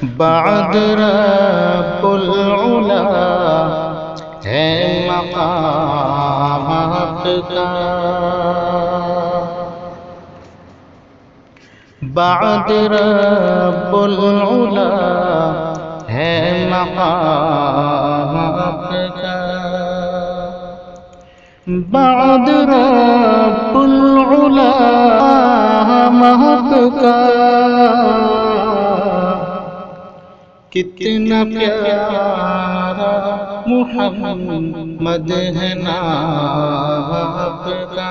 بعد رب العلا ہے مقام آپ کا، بعد رب العلا ہے مقام آپ کا، بعد رب العلا آپ کا، کتنا پیارا محمد ہے نام آپ کا،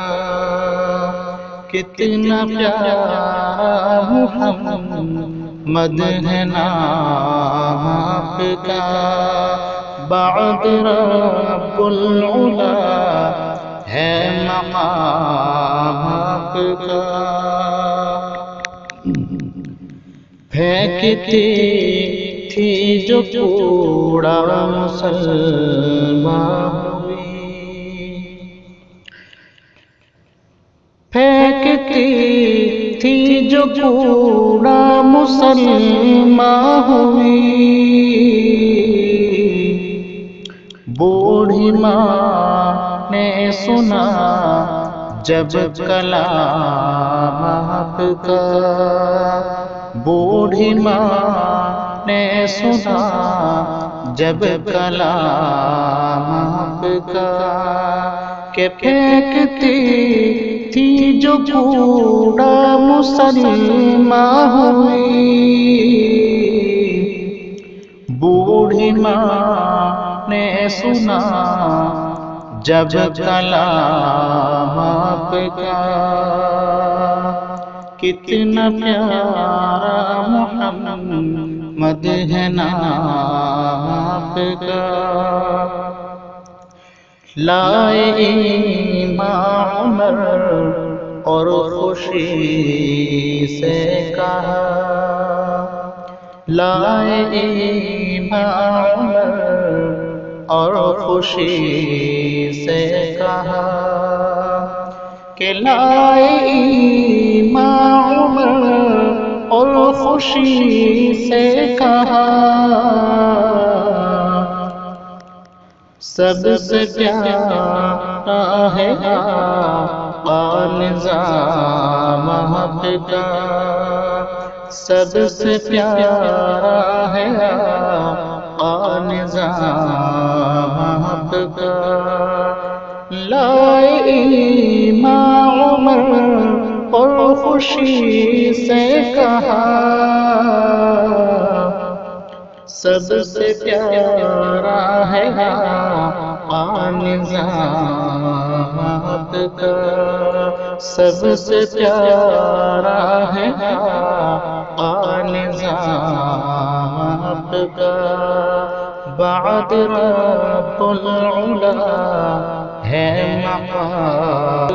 کتنا پیارا محمد ہے نام آپ کا، بعد رب العلا ہے مقام آپ کا۔ پھینکتی تھی جو کوڑا مسلمان ہوئی، پھینکتی تھی جو کوڑا مسلمان ہوئی، بوڑھی ماں نے سنا جب کلام آپ کا، بوڑھی ماں نے سنا جب کلام آپ کا، کہ پھینکتی تھی جو کوڑا مسلمان ہوئی، بوڑھی ماں نے سنا جب کلام آپ کا، کتنا پیارا محمد ہے نام آپ کا، لائے امام عمر اور خوشی سے کہا، لائے امام عمر اور خوشی سے کہا، کہ لائے امام عمر اور خوشی سے کہا، سب سے پیارا ہے آقا نظام آپ کا، سب سے پیارا ہے آقا نظام آپ کا، لائے امام عمر اور خوشی سے کہا، سب سے پیارا ہے آقا نظام آپ کا، سب سے پیارا ہے آقا نظام آپ کا، بعد رب العلا ہے مقام،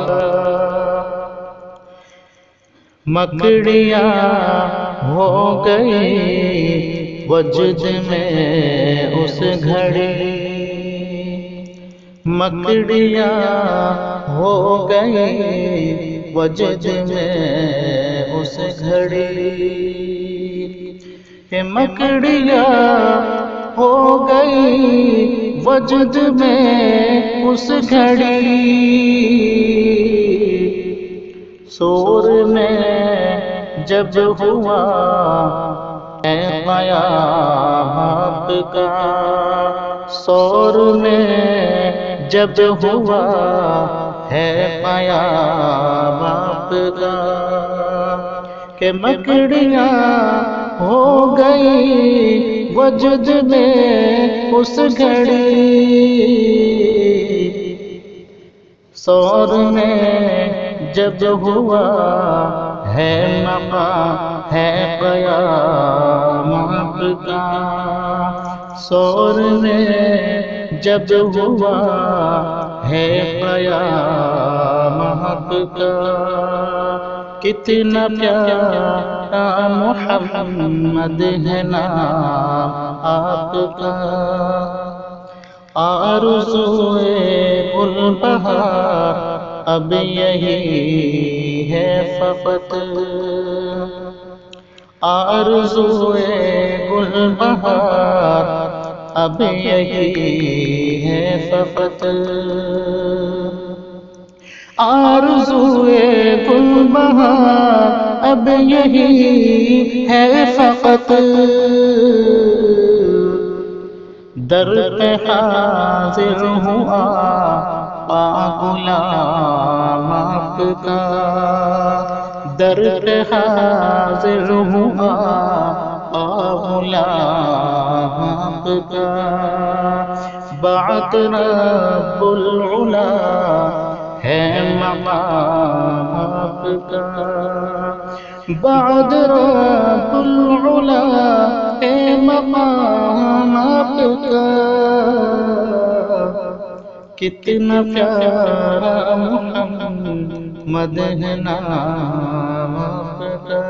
مکڑیاں ہو گئی وجد میں اس گھڑی، مکڑیاں ہو گئی وجد میں اس گھڑی، مکڑیاں ہو گئی وجد میں اس گھڑی، سور میں جب ہوا ہے قیام آپ کا، سور میں جب ہوا ہے قیام آپ کا، کہ مکڑیاں ہو گئی وجد میں اس گھڑی، سور میں جب ہوا ہے مقام ہے قیام آپ کا، سور میں جب ہوا ہے قیام آپ کا، کتنا پیارا محمد ہے نام آپ کا، آرزوئے گلبہار اب یہی ہے فقط، آرزوئے گل بہار اب یہی ہے فقط، آرزوئے گل بہار اب یہی ہے فقط، در پہ حاضر ہوا غلام آپ کا، در پہ حاضر ہوا غلام آپ کا، بعد رب العلا ہے مقام آپ کا، بعد رب العلا ہے مقام آپ کا، کتنا پیارا محمد ہے نام آپ کا،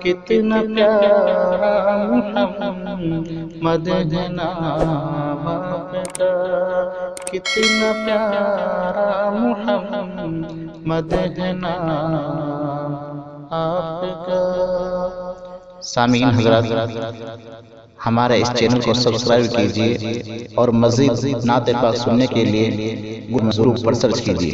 کتنا پیارا محمد ہے نام آپ کا، کتنا پیارا محمد ہے نام آپ کا۔ سامعین حضرات، ہمارے اس چینل کو سبسکرائب کیجئے اور مزید نعت پاک سننے کے لیے گوگل پر سرچ کیجئے۔